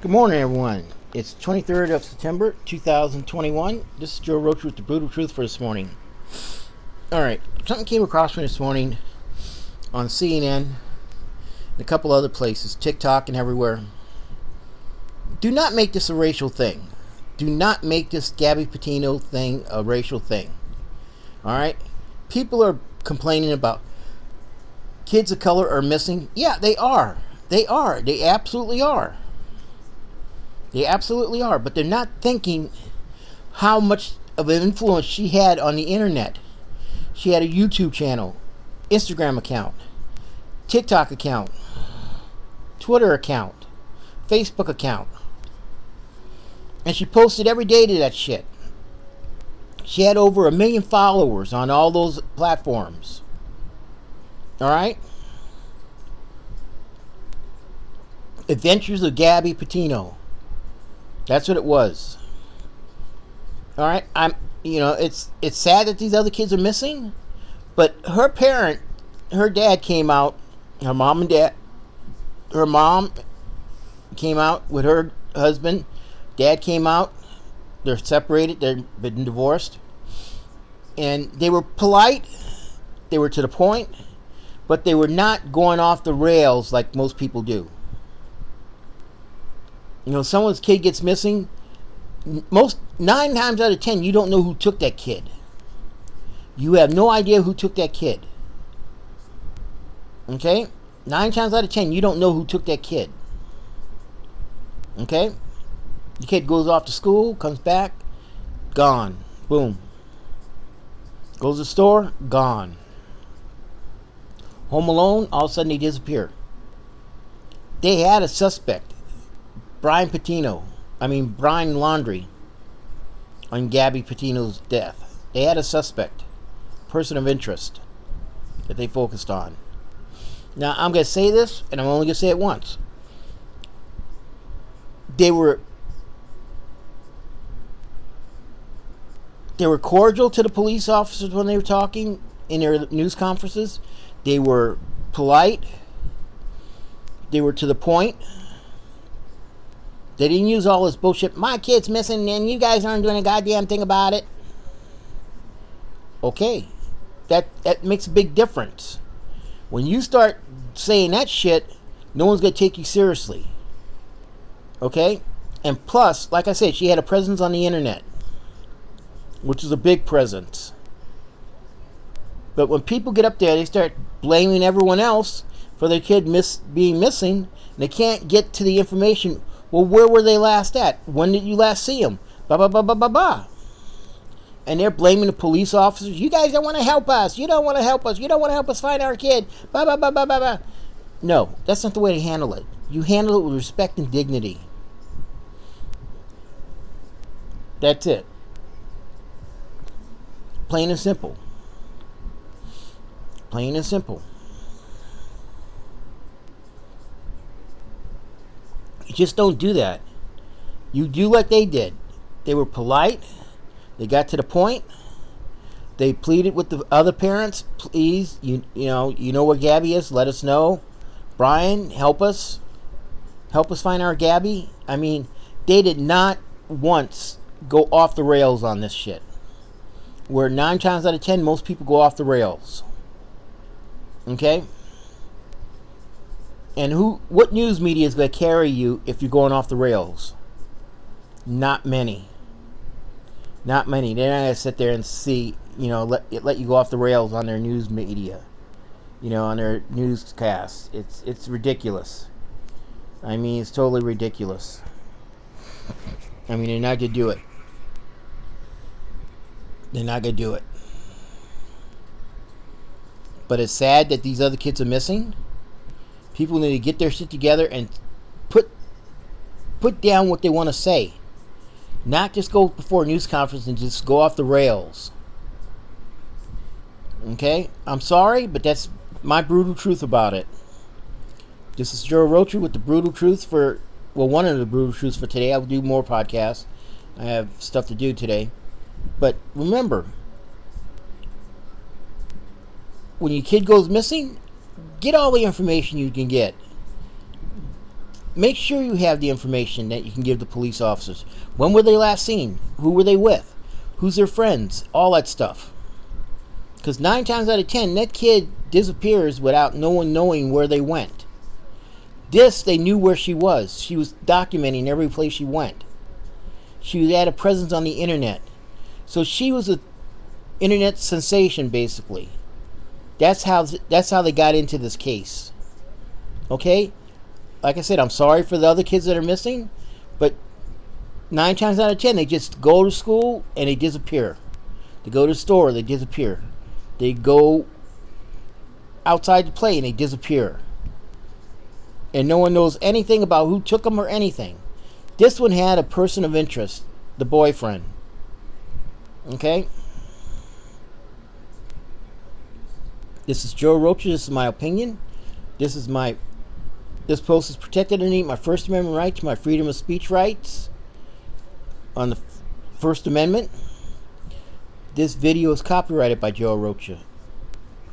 Good morning, everyone. It's 23rd of September, 2021. This is Joe Roach with the Brutal Truth for this morning. Alright, something came across me this morning on CNN and a couple other places, TikTok and everywhere. Do not make this a racial thing. Do not make this Gabby Petito thing a racial thing. Alright? People are complaining about kids of color are missing. Yeah, they are. They are. They absolutely are. They absolutely are, but they're not thinking how much of an influence she had on the internet. She had a YouTube channel, Instagram account, TikTok account, Twitter account, Facebook account. And she posted every day to that shit. She had over 1 million followers on all those platforms. Alright? Adventures of Gabby Petito. That's what it was. All right, it's sad that these other kids are missing, but her dad came out, her mom and dad, her mom came out with her husband, dad came out, they're separated, they've been divorced, and they were polite, they were to the point, but they were not going off the rails like most people do. You know, someone's kid gets missing, 9 times out of 10, you don't know who took that kid. You have no idea who took that kid. Okay? 9 times out of 10, you don't know who took that kid. Okay? The kid goes off to school, comes back, gone. Boom. Goes to the store, gone. Home alone, all of a sudden they disappear. They had a suspect. Brian Laundrie, on Gabby Petito's death. They had a suspect, person of interest, that they focused on. Now, I'm going to say this, and I'm only going to say it once. They were cordial to the police officers when they were talking in their news conferences. They were polite. They were to the point. They didn't use all this bullshit. My kid's missing and you guys aren't doing a goddamn thing about it. Okay. That makes a big difference. When you start saying that shit, no one's going to take you seriously. Okay? And plus, like I said, she had a presence on the internet, which is a big presence. But when people get up there, they start blaming everyone else for their kid being missing, and they can't get to the information. Well, where were they last at? When did you last see them? Ba ba ba ba ba ba. And they're blaming the police officers. You guys don't want to help us. You don't want to help us. You don't want to help us find our kid. Ba ba ba ba ba ba. No, that's not the way to handle it. You handle it with respect and dignity. That's it. Plain and simple. Plain and simple. You just don't do that. You do like they did. They were polite. They got to the point. They pleaded with the other parents, please, you know where Gabby is, let us know. Brian, help us. Help us find our Gabby. I mean, they did not once go off the rails on this shit. Where 9 times out of 10, most people go off the rails. Okay? And what news media is going to carry you if you're going off the rails? Not many. Not many. They're not going to sit there and see, let you go off the rails on their news media. On their newscasts. It's ridiculous. I mean, it's totally ridiculous. I mean, they're not going to do it. They're not going to do it. But it's sad that these other kids are missing. People need to get their shit together and put down what they want to say. Not just go before a news conference and just go off the rails. Okay? I'm sorry, but that's my brutal truth about it. This is Joe Rocha with the brutal truth one of the brutal truths for today. I will do more podcasts. I have stuff to do today. But remember, when your kid goes missing, get all the information you can get. make sure you have the information that you can give the police officers. When were they last seen? Who were they with? Who's their friends? All that stuff. Because 9 times out of 10, that kid disappears without no one knowing where they went. This, they knew where she was. She was documenting every place she went. She had a presence on the internet. So she was an internet sensation, basically. That's how they got into this case. Okay? Like I said, I'm sorry for the other kids that are missing, but 9 times out of 10, they just go to school and they disappear. They go to the store, they disappear. They go outside to play and they disappear. And no one knows anything about who took them or anything. This one had a person of interest, the boyfriend. Okay? This is Joe Arocha. This is my opinion. This post is protected underneath my First Amendment right to my freedom of speech rights on the First Amendment. This video is copyrighted by Joe Arocha.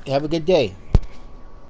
Have a good day.